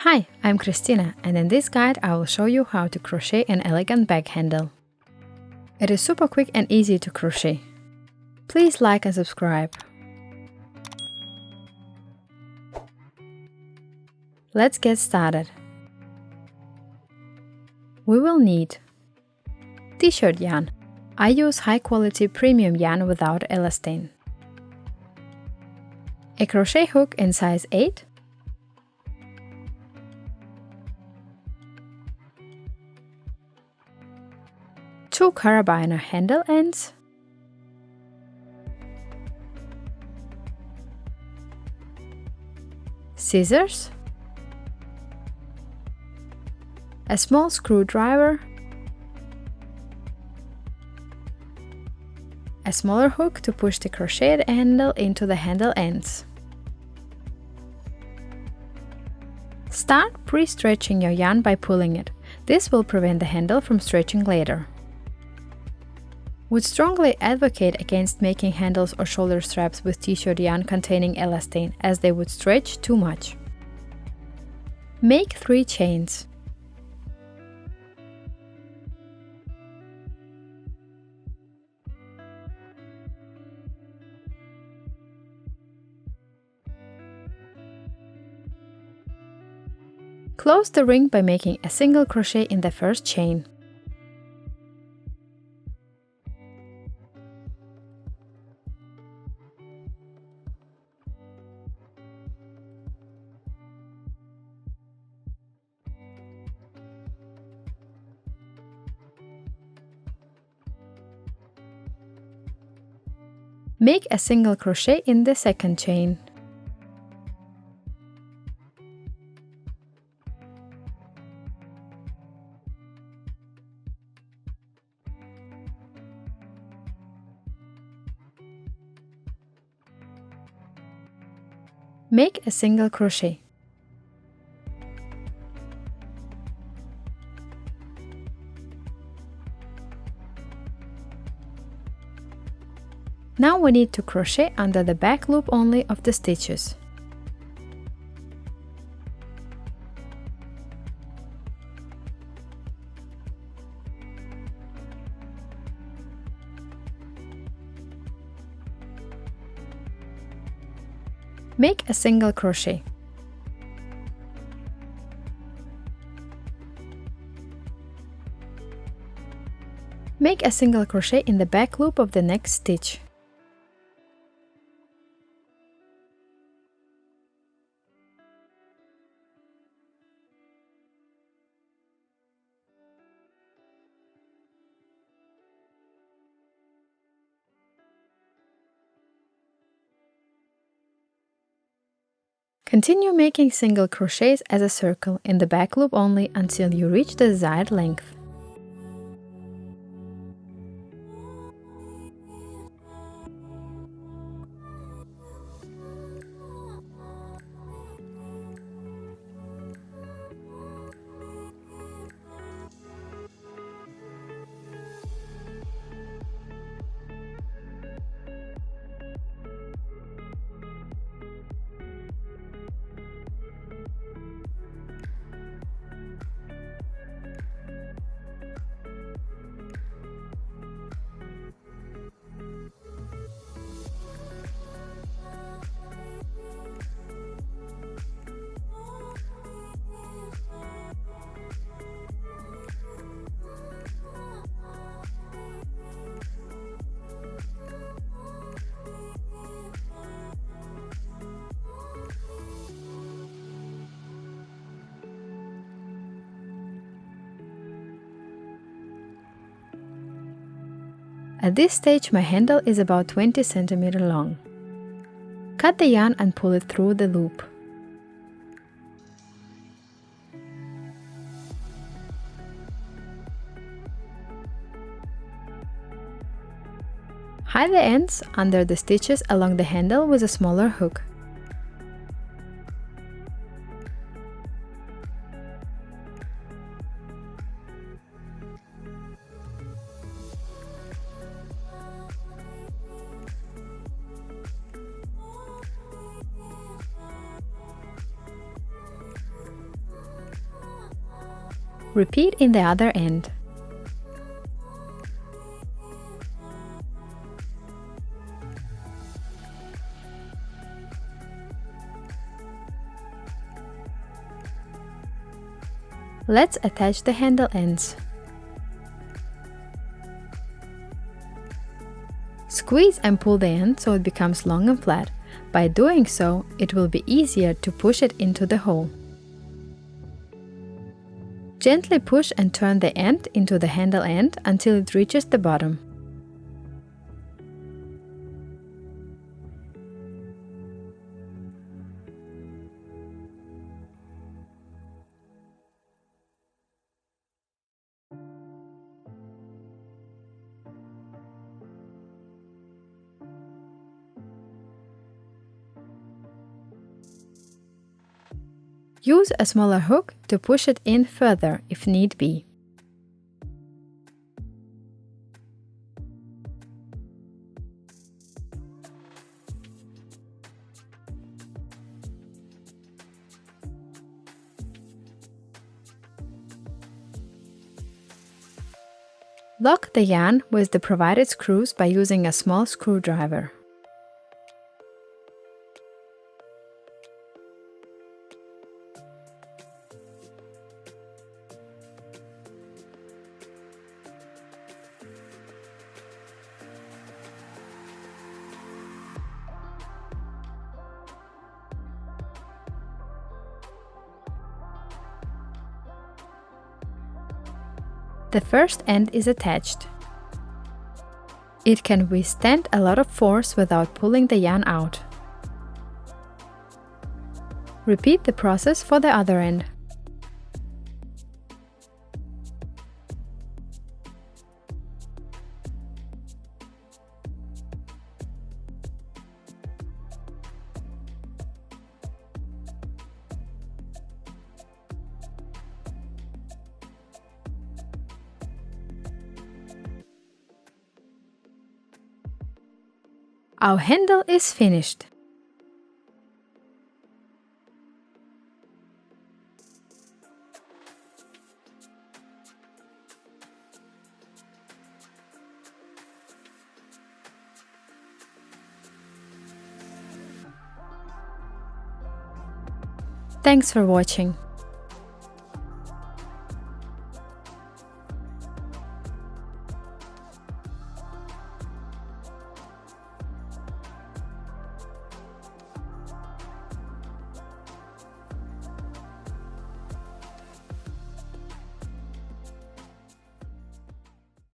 Hi, I'm Christina, and in this guide I will show you how to crochet an elegant bag handle. It is super quick and easy to crochet. Please like and subscribe. Let's get started. We will need t-shirt yarn. I use high quality premium yarn without elastane. A crochet hook in size 8. Two Carabiner handle ends, scissors, a small screwdriver, a smaller hook to push the crocheted handle into the handle ends. Start pre-stretching your yarn by pulling it. This will prevent the handle from stretching later. Would strongly advocate against making handles or shoulder straps with t-shirt yarn containing elastane, as they would stretch too much. Make 3 chains. Close the ring by making a single crochet in the first chain. Make a single crochet in the second chain. Make a single crochet. Now we need to crochet under the back loop only of the stitches. Make a single crochet. Make a single crochet in the back loop of the next stitch. Continue making single crochets as a circle in the back loop only until you reach the desired length. At this stage, my handle is about 20 cm long. Cut the yarn and pull it through the loop. Hide the ends under the stitches along the handle with a smaller hook. Repeat in the other end. Let's attach the handle ends. Squeeze and pull the end so it becomes long and flat. By doing so, it will be easier to push it into the hole. Gently push and turn the end into the handle end until it reaches the bottom. Use a smaller hook to push it in further if need be. Lock the yarn with the provided screws by using a small screwdriver. The first end is attached. It can withstand a lot of force without pulling the yarn out. Repeat the process for the other end. Our handle is finished. Thanks for watching.